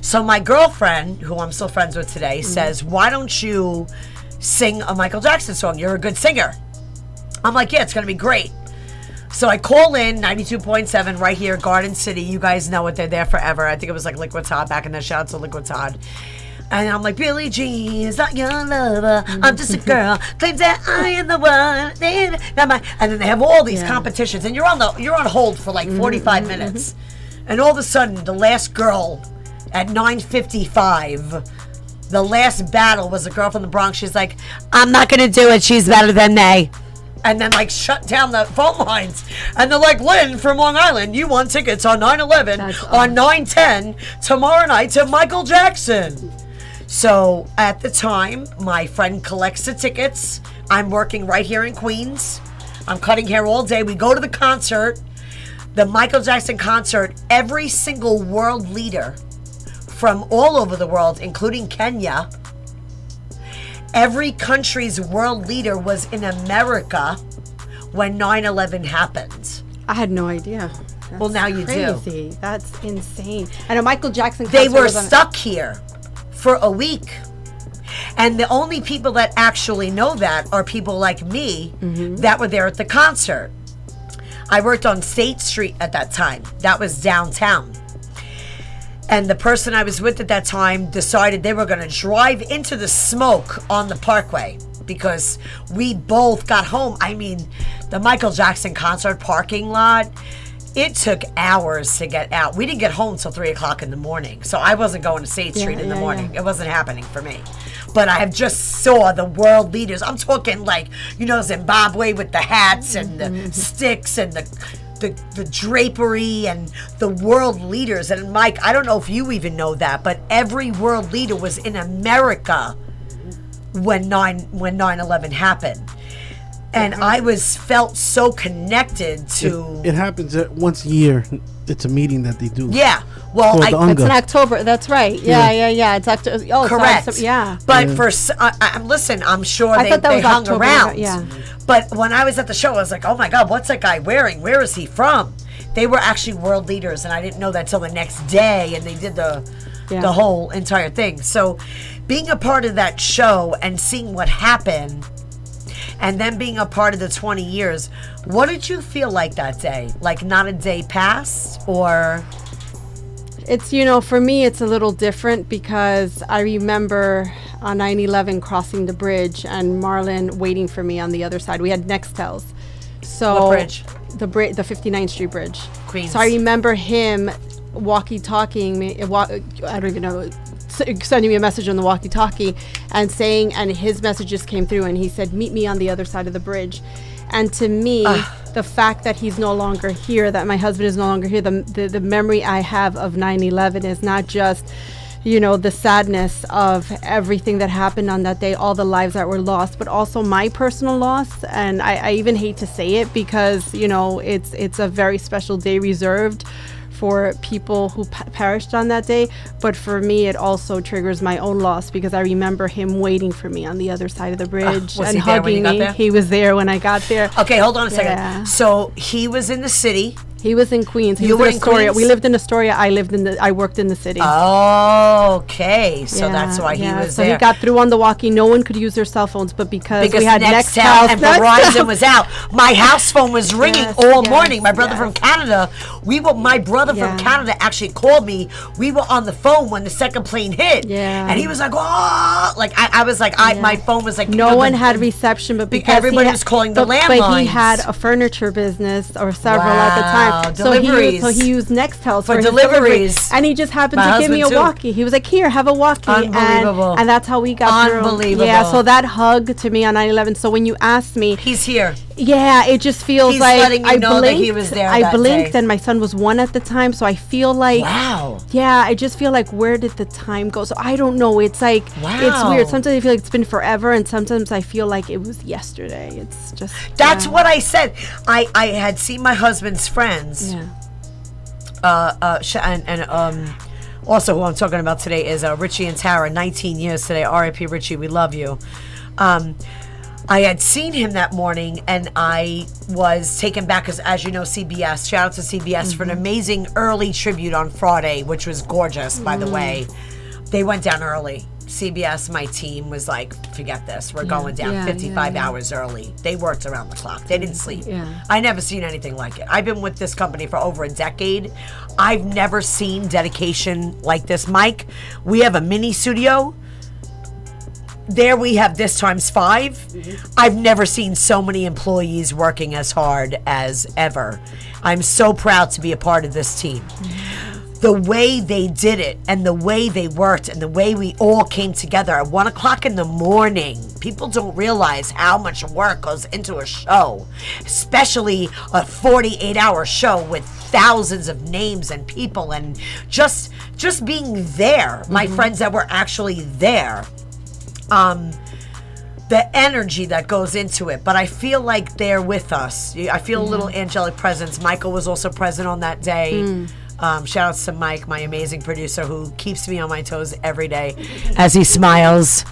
So my girlfriend, who I'm still friends with today, says, why don't you sing a Michael Jackson song? You're a good singer. I'm like, yeah, it's going to be great. So I call in 92.7 right here, Garden City. You guys know it. They're there forever. I think it was like Liquid Todd back in the shout out to Liquid Todd. And I'm like, Billie Jean is not your lover. I'm just a girl. Claims that I am the one. And then they have all these competitions. And you're on hold for like 45 minutes. And all of a sudden, the last girl at 9:55, the last battle was a girl from the Bronx. She's like, I'm not going to do it. She's better than me. And then like shut down the phone lines. And they're like, Lynn from Long Island, you won tickets on 9/11, on 9/10, tomorrow night to Michael Jackson. So at the time, my friend collects the tickets. I'm working right here in Queens. I'm cutting hair all day. We go to the concert, the Michael Jackson concert. Every single world leader from all over the world, including Kenya, every country's world leader was in America when 9/11 happened. I had no idea. Well, now you do. Crazy. That's insane. And a Michael Jackson concert They were was stuck here for a week. And the only people that actually know that are people like me that were there at the concert. I worked on State Street at that time. That was downtown. And the person I was with at that time decided they were going to drive into the smoke on the Parkway because we both got home. I mean, the Michael Jackson concert parking lot, it took hours to get out. We didn't get home till 3 o'clock in the morning. So I wasn't going to State Street in the morning. It wasn't happening for me. But I have just saw the world leaders. I'm talking like, Zimbabwe with the hats and the sticks and the drapery and the world leaders. And Mike, I don't know if you even know that, but every world leader was in America when 9/11 happened. And I felt so connected to... It happens once a year. It's a meeting that they do. Yeah. Well, it's in October. That's right. Yeah. It's October. Oh, correct. Yeah. But listen, I'm sure they hung October, around. Yeah. But when I was at the show, I was like, oh my God, what's that guy wearing? Where is he from? They were actually world leaders, and I didn't know that till the next day, and they did the whole entire thing. So being a part of that show and seeing what happened, and then being a part of the 20 years, what did you feel like that day? Like not a day passed, or... It's, for me, it's a little different because I remember on 9/11 crossing the bridge and Marlon waiting for me on the other side. We had Nextels. So what bridge? The 59th Street Bridge. Queens. So I remember him walkie-talking me, I don't even know, sending me a message on the walkie-talkie and his messages came through and he said, meet me on the other side of the bridge. And to me, the fact that he's no longer here, that my husband is no longer here, the memory I have of 9/11 is not just, the sadness of everything that happened on that day, all the lives that were lost, but also my personal loss. And I even hate to say it because, it's a very special day reserved for people who perished on that day, but for me it also triggers my own loss because I remember him waiting for me on the other side of the bridge and hugging me. He was there when I got there. Okay, hold on a second. So he was in the city. He was in Queens. You were in Queens? We lived in Astoria. I worked in the city. Okay, so that's why he was so there. He got through on the walkie. No one could use their cell phones, but because we had Nextel and Verizon was out, my house phone was ringing all morning. My brother from Canada, my brother from Canada actually called me. We were on the phone when the second plane hit, and he was like, "Oh!" Like I was like, my phone was like, no one had reception, but because everybody was calling the landlines. But he had a furniture business or several at the time. time. Deliveries. So he used Nextel For his deliveries. delivery, and he just happened My to give me a husband, too. walkie. He was like, "Here, have a walkie," Unbelievable. and that's how we got through. Unbelievable. Yeah, so that hug to me on 9/11. So when you asked me, He's here. yeah, it just feels He's like letting you I know blinked. that he was there I that blinked, day. and my son was 1 at the time. So I feel like, Wow. yeah, I just feel like, where did the time go? So I don't know. It's like, it's Wow. weird. Sometimes I feel like it's been forever, and sometimes I feel like it was yesterday. It's just That's yeah. what I said. I had seen my husband's friends. Yeah. Also who I'm talking about today is Richie and Tara, 19 years today. R.I.P. Richie, we love you. I had seen him that morning, and I was taken back because, as you know, CBS, shout out to CBS for an amazing early tribute on Friday, which was gorgeous, by the way. They went down early. CBS, my team was like, forget this. We're going down 55 hours early. They worked around the clock. They didn't sleep. Yeah. I never seen anything like it. I've been with this company for over a decade. I've never seen dedication like this. Mike, we have a mini studio. There we have this times 5. I've never seen so many employees working as hard as ever. I'm so proud to be a part of this team. The way they did it, and the way they worked, and the way we all came together at 1 o'clock in the morning. People don't realize how much work goes into a show, especially a 48-hour show with thousands of names and people, and just being there. My friends that were actually there. The energy that goes into it, but I feel like they're with us. I feel a little angelic presence. Michael was also present on that day. Shout outs to Mike, my amazing producer, who keeps me on my toes every day as he smiles.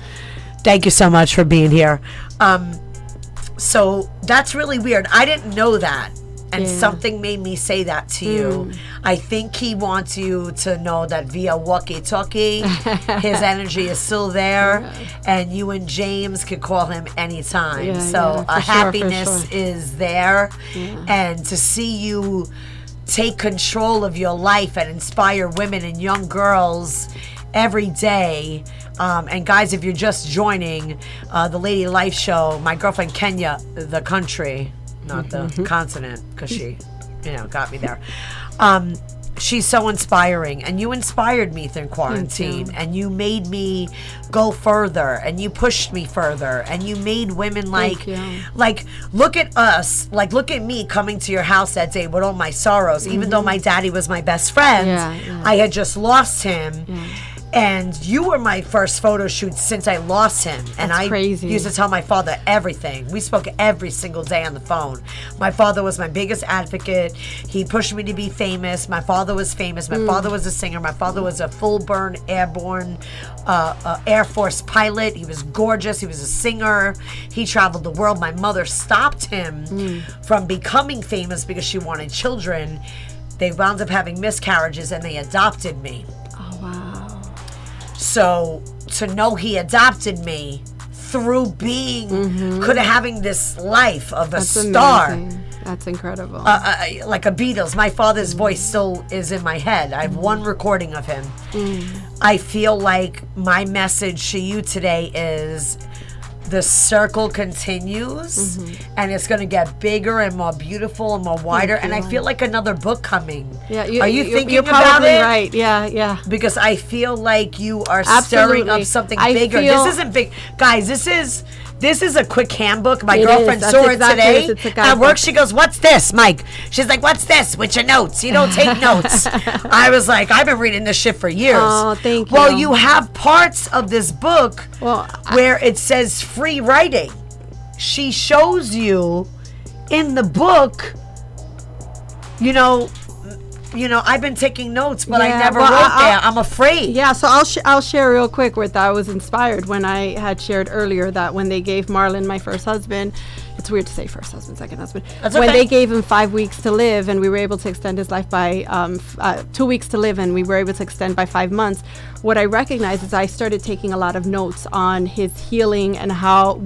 Thank you so much for being here. So that's really weird. I didn't know that. And something made me say that to you. I think he wants you to know that via walkie-talkie, his energy is still there, and you and James could call him anytime. Happiness is there, and to see you take control of your life and inspire women and young girls every day. And guys, if you're just joining the Ladylife show, my girlfriend Kenia, the country, not the continent, because she, got me there. She's so inspiring, and you inspired me through quarantine, and you made me go further, and you pushed me further, and you made women like look at us, like look at me coming to your house that day with all my sorrows, even though my daddy was my best friend. I had just lost him. And you were my first photo shoot since I lost him. And I used to tell my father everything. We spoke every single day on the phone. My father was my biggest advocate. He pushed me to be famous. My father was famous. My father was a singer. My father was a full-burn airborne Air Force pilot. He was gorgeous. He was a singer. He traveled the world. My mother stopped him from becoming famous because she wanted children. They wound up having miscarriages, and they adopted me. Oh, wow. So to know he adopted me through being, could have having this life of a star. Amazing. That's incredible. Like a Beatles. My father's voice still is in my head. I have one recording of him. I feel like my message to you today is the circle continues, and it's going to get bigger and more beautiful and more wider. And I feel like another book coming. Yeah, are you thinking you're about probably it? Right. Yeah. Because I feel like you are stirring up something bigger. This isn't big, guys. This is a quick handbook. My girlfriend saw it today at work. She goes, "What's this, Mike?" She's like, "What's this?" With your notes. You don't take notes. I was like, I've been reading this shit for years. Oh, thank you. Well, you have parts of this book where it says free writing. She shows you in the book, I've been taking notes, but I never wrote there. I'm afraid. Yeah, so I'll share real quick with that. I was inspired when I had shared earlier that when they gave Marlon, my first husband, it's weird to say first husband, second husband. When they gave him 5 weeks to live, and we were able to extend his life by 2 weeks to live, and we were able to extend by 5 months. What I recognized is I started taking a lot of notes on his healing and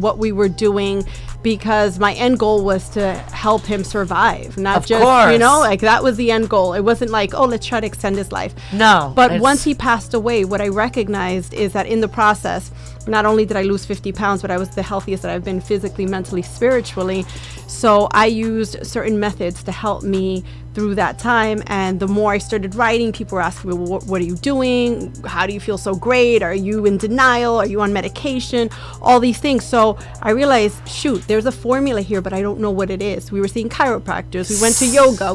what we were doing, because my end goal was to help him survive, not just, like that was the end goal. It wasn't like, oh, let's try to extend his life. No. But once he passed away, what I recognized is that in the process, not only did I lose 50 pounds, but I was the healthiest that I've been physically, mentally, spiritually. So I used certain methods to help me through that time. And the more I started writing, people were asking me, well, what are you doing? How do you feel so great? Are you in denial? Are you on medication? All these things. So I realized, shoot, there's a formula here, but I don't know what it is. We were seeing chiropractors. We went to yoga.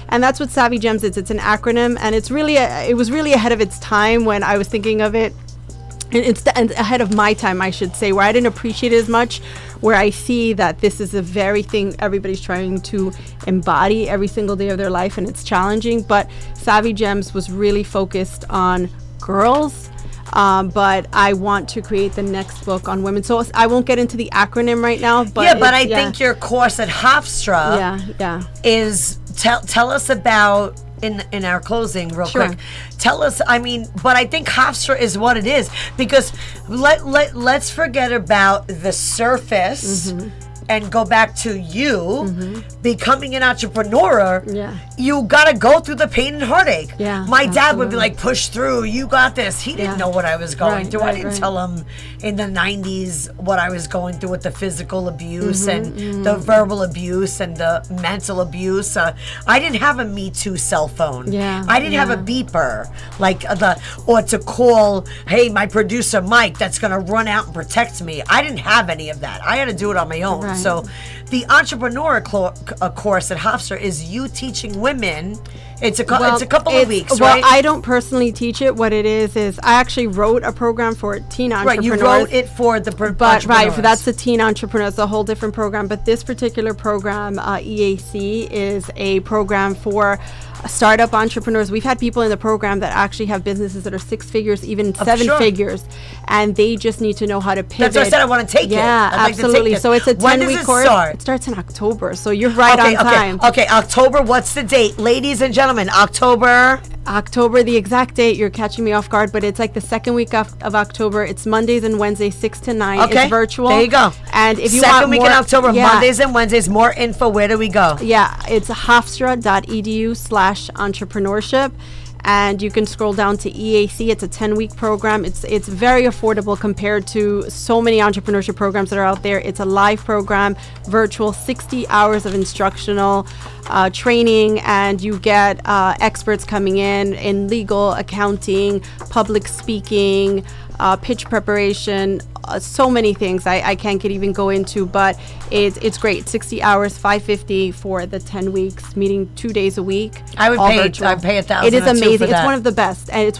And that's what Savvy Gems is. It's an acronym, and it was really ahead of its time when I was thinking of it. It's ahead of my time, I should say, where I didn't appreciate it as much, where I see that this is the very thing everybody's trying to embody every single day of their life, and it's challenging. But Savvy Gems was really focused on girls, but I want to create the next book on women. So I won't get into the acronym right now. But I think your course at Hofstra is, tell us about, in our closing real quick, tell us, but I think Hofstra is what it is, because let's forget about the surface and go back to you becoming an entrepreneur. You gotta go through the pain and heartache. My dad would be like, push through, you got this. He didn't know what I was going through. I didn't tell him in the 90s what I was going through with the physical abuse and the verbal abuse and the mental abuse. I didn't have a Me Too cell phone. I didn't have a beeper or to call, hey, my producer Mike that's gonna run out and protect me. I didn't have any of that. I had to do it on my own. So the entrepreneur course at Hofstra is you teaching women. It's a couple of weeks, right? Well, I don't personally teach it. What it is I actually wrote a program for teen entrepreneurs. Right, you wrote it for the entrepreneurs. Right, that's the teen entrepreneurs. It's a whole different program. But this particular program, EAC, is a program for startup entrepreneurs. We've had people in the program that actually have businesses that are 6 figures, even 7 figures, and they just need to know how to pivot. That's why I said I want to take it. Yeah, absolutely. So it's a 10-week course. Start? It starts in October, so you're right on time. Okay, October. What's the date, ladies and gentlemen? October, the exact date, you're catching me off guard, but it's like the second week of October. It's Mondays and Wednesdays, 6 to 9. Okay. It's virtual. There you go. And if you second want week more, in October, Mondays and Wednesdays, more info, where do we go? Yeah, it's hofstra.edu/entrepreneurship. And you can scroll down to EAC. It's a 10-week program. It's very affordable compared to so many entrepreneurship programs that are out there. It's a live program, virtual, 60 hours of instructional training, and you get experts coming in legal, accounting, public speaking, pitch preparation, so many things I can't even go into, but it's great. 60 hours, $550 for the 10 weeks, meeting 2 days a week. I'd pay $1,000. It is amazing. It's one of the best, and it's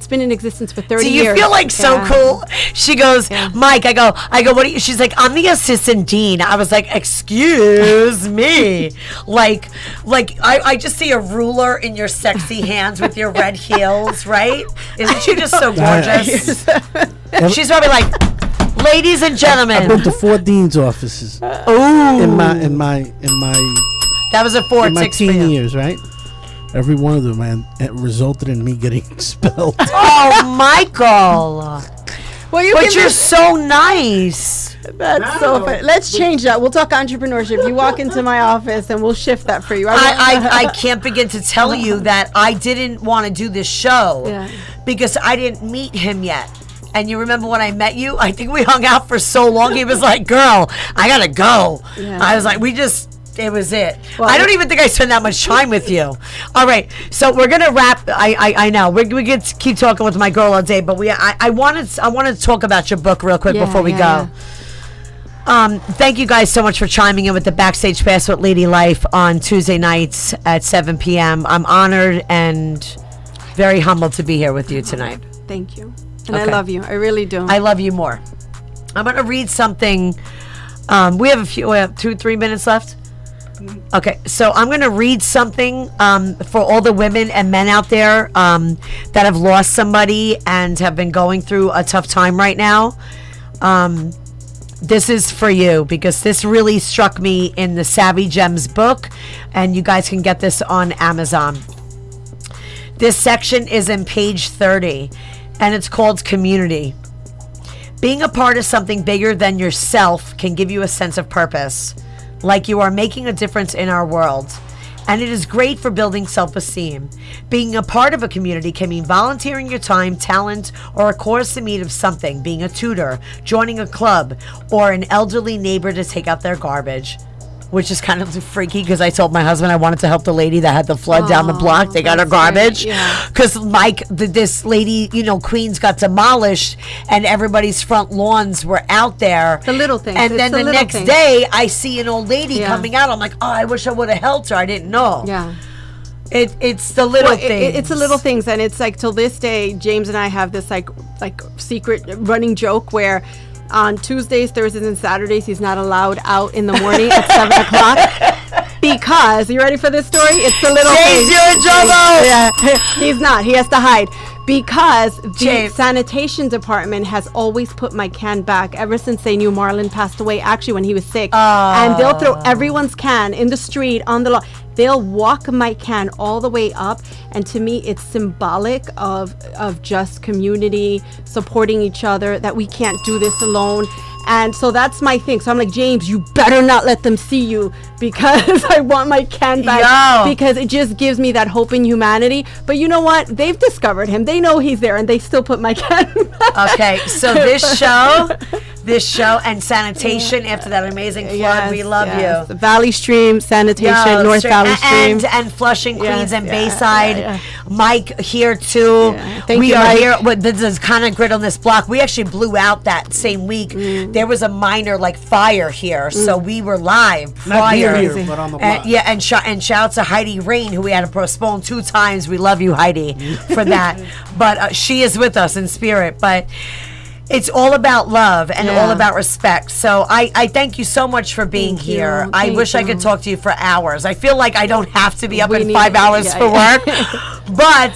been in existence for 30 years. Do you feel like so cool? She goes, Mike, I go, what are you? She's like, I'm the assistant dean. I was like, excuse me. Like I just see a ruler in your sexy hands with your red heels, right? Isn't she just so gorgeous? She's probably like, ladies and gentlemen. I've been to 4 dean's offices. In my that was a 4 in my teen years, right? Every one of them, man, it resulted in me getting expelled. Oh, Michael. Well, you're so nice. That's so funny. Let's change that. We'll talk entrepreneurship. You walk into my office and we'll shift that for you. I can't begin to tell you that I didn't want to do this show because I didn't meet him yet. And you remember when I met you? I think we hung out for so long. He was like, girl, I got to go. Yeah. I was like, it was it. Well, I don't even think I spent that much time with you. All right, so we're gonna wrap. I know we get to keep talking with my girl all day, but I wanted to talk about your book real quick before we go. Thank you guys so much for chiming in with the Backstage Pass with Ladylife on Tuesday nights at 7 p.m. I'm honored and very humbled to be here with you tonight. Thank you, and I love you. I really do. I love you more. I'm gonna read something. We have 2-3 minutes left. Okay, so I'm going to read something for all the women and men out there that have lost somebody and have been going through a tough time right now. This is for you because this really struck me in the Savvy Gems book, and you guys can get this on Amazon. This section is in page 30, and it's called Community. Being a part of something bigger than yourself can give you a sense of purpose. Like you are making a difference in our world. and it is great for building self-esteem. Being a part of a community can mean volunteering your time, talent, or a cause to meet of something, being a tutor, joining a club, or an elderly neighbor to take out their garbage. Which is kind of freaky because I told my husband I wanted to help the lady that had the flood down the block. They got her garbage. Because this lady, Queens got demolished and everybody's front lawns were out there. The little things. And then the next day I see an old lady coming out. I'm like, oh, I wish I would have helped her. I didn't know. Yeah. It's the little things. It's the little things, and it's like till this day, James and I have this like secret running joke where on Tuesdays, Thursdays, and Saturdays, he's not allowed out in the morning at 7 o'clock because, you ready for this story? It's the little James, things. you're in trouble! Yeah, he's not. He has to hide. Because the sanitation department has always put my can back ever since they knew Marlon passed away, actually when he was sick. And they'll throw everyone's can in the street, on the lawn. They'll walk my can all the way up. And to me, it's symbolic of just community, supporting each other, that we can't do this alone. And so that's my thing. So I'm like, James, you better not let them see you because I want my can back. Because it just gives me that hope in humanity. But you know what? They've discovered him. They know he's there and they still put my can back. Okay, so this show and sanitation after that amazing flood, we love you. Valley Stream, sanitation, North Valley Stream. And Flushing, Queens, and Bayside. Mike here too. Thank you, are Mike. here. This is kind of grid on this block. We actually blew out that same week. There was a minor fire here, so we were live prior. Here, but on the block. And shout out to Heidi Rain, who we had to postpone 2 times. We love you, Heidi, for that. But she is with us in spirit. But it's all about love and all about respect. So I thank you so much for being here. I wish I could talk to you for hours. I feel like I don't have to be up in 5 hours for work. But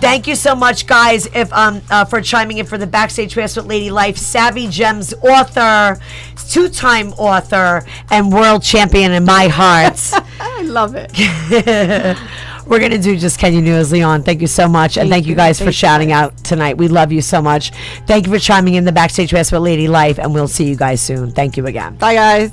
thank you so much, guys, for chiming in for the Backstage Pass with Ladylife. Savvy Gems author, 2-time author, and world champion in my heart. I love it. We're going to do just Kenia Nunez Leon. Thank you so much. And thank you guys for shouting out tonight. We love you so much. Thank you for chiming in the Backstage Pass with Ladylife. And we'll see you guys soon. Thank you again. Bye, guys.